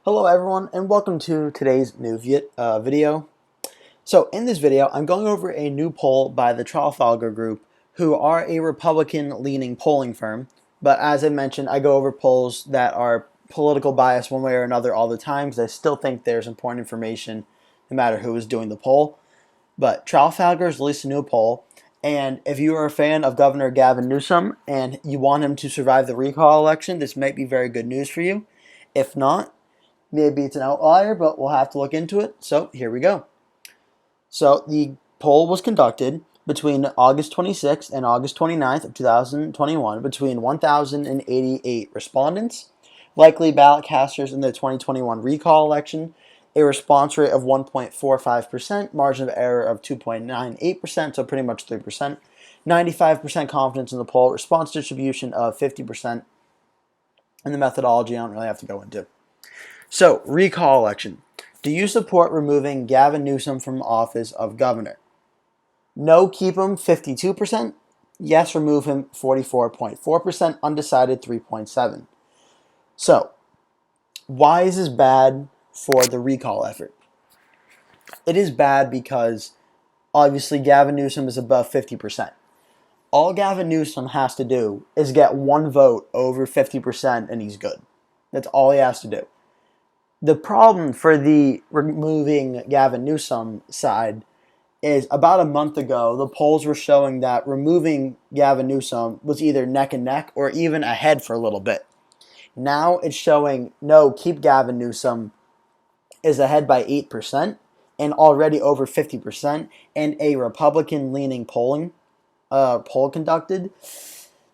Hello everyone and welcome to today's new video. So in this video I'm going over a new poll by the Trafalgar Group, who are a Republican leaning polling firm, but as I mentioned I go over polls that are political bias one way or another all the time because I still think there's important information no matter who is doing the poll. But Trafalgar has released a new poll, and if you are a fan of Governor Gavin Newsom and you want him to survive the recall election, this might be very good news for you. If not, maybe it's an outlier, but we'll have to look into it. So here we go. So the poll was conducted between August 26th and August 29th of 2021 between 1,088 respondents, likely ballot casters in the 2021 recall election, a response rate of 1.45%, margin of error of 2.98%, so pretty much 3%, 95% confidence in the poll, response distribution of 50%, and the methodology I don't really have to go into. So, recall election. Do you support removing Gavin Newsom from office of governor? No, keep him, 52%. Yes, remove him, 44.4%. Undecided, 3.7%. So, why is this bad for the recall effort? It is bad because, obviously, Gavin Newsom is above 50%. All Gavin Newsom has to do is get one vote over 50% and he's good. That's all he has to do. The problem for the removing Gavin Newsom side is about a month ago, the polls were showing that removing Gavin Newsom was either neck and neck or even ahead for a little bit. Now it's showing, no, keep Gavin Newsom is ahead by 8% and already over 50%, and a Republican-leaning poll conducted.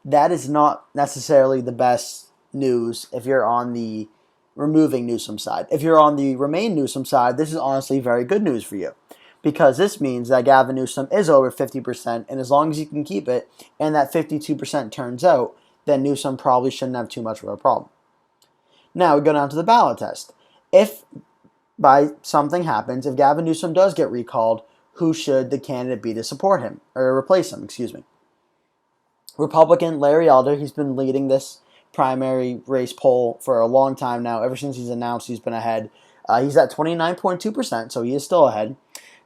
That is not necessarily the best news if you're on the removing Newsom side. If you're on the remain Newsom side, this is honestly very good news for you, because this means that Gavin Newsom is over 50%, and as long as you can keep it and that 52% turns out, then Newsom probably shouldn't have too much of a problem. Now we go down to the ballot test. If by something happens, if Gavin Newsom does get recalled, who should the candidate be to support him or replace him, Republican Larry Elder, he's been leading this primary race poll for a long time now. Ever since he's announced he's been ahead. He's at 29.2%, so he is still ahead.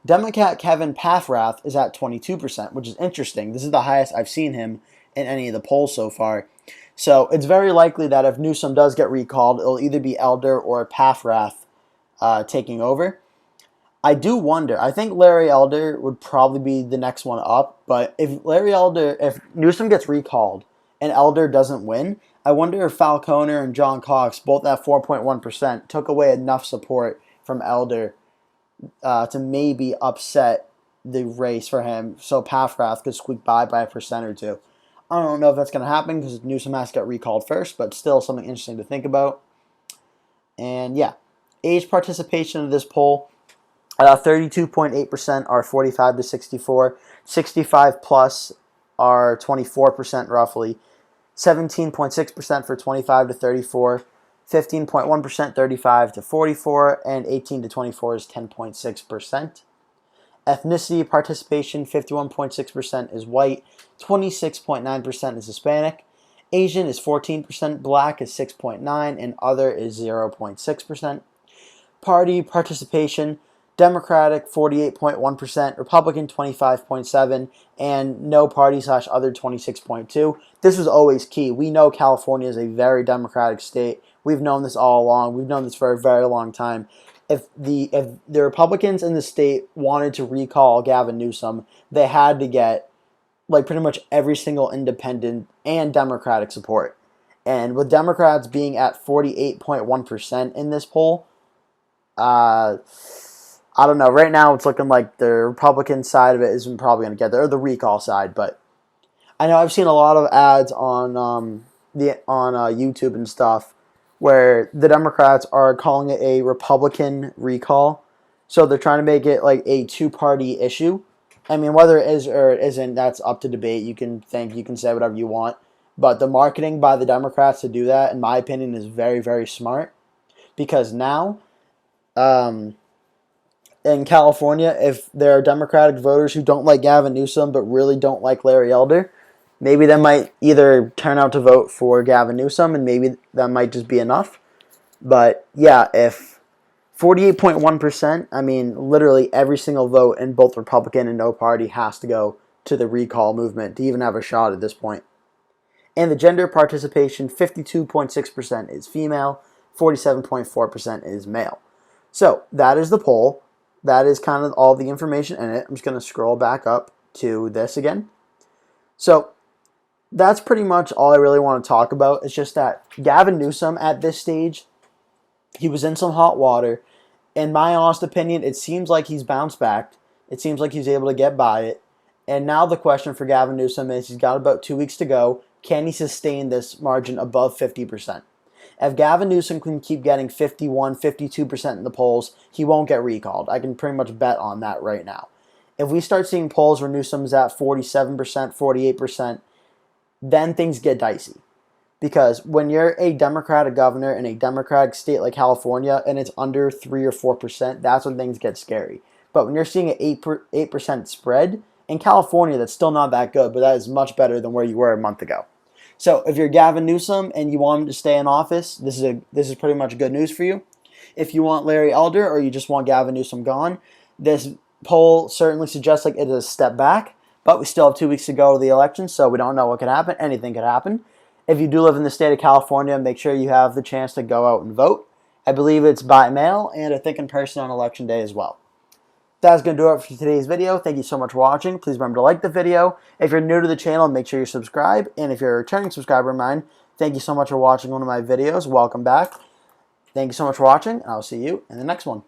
Democrat Kevin Paffrath is at 22%, which is interesting. This is the highest I've seen him in any of the polls so far. So it's very likely that if Newsom does get recalled, it'll either be Elder or Paffrath taking over. I do wonder. I think Larry Elder would probably be the next one up, but if Newsom gets recalled and Elder doesn't win, I wonder if Falconer and John Cox, both at 4.1%, took away enough support from Elder to maybe upset the race for him, so Paffrath could squeak by a percent or two. I don't know if that's going to happen because Newsom has to get recalled first, but still something interesting to think about. And yeah, age participation of this poll, 32.8% are 45 to 64, 65 plus are 24% roughly, 17.6% for 25 to 34, 15.1% 35 to 44, and 18 to 24 is 10.6%. Ethnicity participation, 51.6% is white, 26.9% is Hispanic, Asian is 14%, Black is 6.9%, and other is 0.6%. Party participation, Democratic 48.1%, Republican 25.7%, and no party / other 26.2%. This was always key. We know California is a very Democratic state. We've known this all along. We've known this for a very long time. If the Republicans in the state wanted to recall Gavin Newsom, they had to get pretty much every single independent and Democratic support. And with Democrats being at 48.1% in this poll, I don't know. Right now, it's looking like the Republican side of it isn't probably going to get there, or the recall side. But I know I've seen a lot of ads on YouTube and stuff where the Democrats are calling it a Republican recall. So they're trying to make it like a two-party issue. I mean, whether it is or it isn't, that's up to debate. You can say whatever you want. But the marketing by the Democrats to do that, in my opinion, is very, very smart. Because now, in California, if there are Democratic voters who don't like Gavin Newsom but really don't like Larry Elder, maybe they might either turn out to vote for Gavin Newsom, and maybe that might just be enough. But yeah, if 48.1%, I mean, literally every single vote in both Republican and no party has to go to the recall movement to even have a shot at this point. And the gender participation, 52.6% is female, 47.4% is male. So that is the poll. That is kind of all the information in it. I'm just going to scroll back up to this again. So that's pretty much all I really want to talk about. It's just that Gavin Newsom at this stage, he was in some hot water. In my honest opinion, it seems like he's bounced back. It seems like he's able to get by it. And now the question for Gavin Newsom is he's got about 2 weeks to go. Can he sustain this margin above 50%? If Gavin Newsom can keep getting 51, 52% in the polls, he won't get recalled. I can pretty much bet on that right now. If we start seeing polls where Newsom's at 47%, 48%, then things get dicey. Because when you're a Democratic governor in a Democratic state like California and it's under 3 or 4%, that's when things get scary. But when you're seeing an 8% spread, in California, that's still not that good, but that is much better than where you were a month ago. So if you're Gavin Newsom and you want him to stay in office, this is pretty much good news for you. If you want Larry Elder or you just want Gavin Newsom gone, this poll certainly suggests like it is a step back, but we still have 2 weeks to go to the election, so we don't know what could happen. Anything could happen. If you do live in the state of California, make sure you have the chance to go out and vote. I believe it's by mail and I think in person on Election Day as well. That's going to do it for today's video. Thank you so much for watching. Please remember to like the video. If you're new to the channel, make sure you subscribe. And if you're a returning subscriber of mine, thank you so much for watching one of my videos. Welcome back. Thank you so much for watching, and I'll see you in the next one.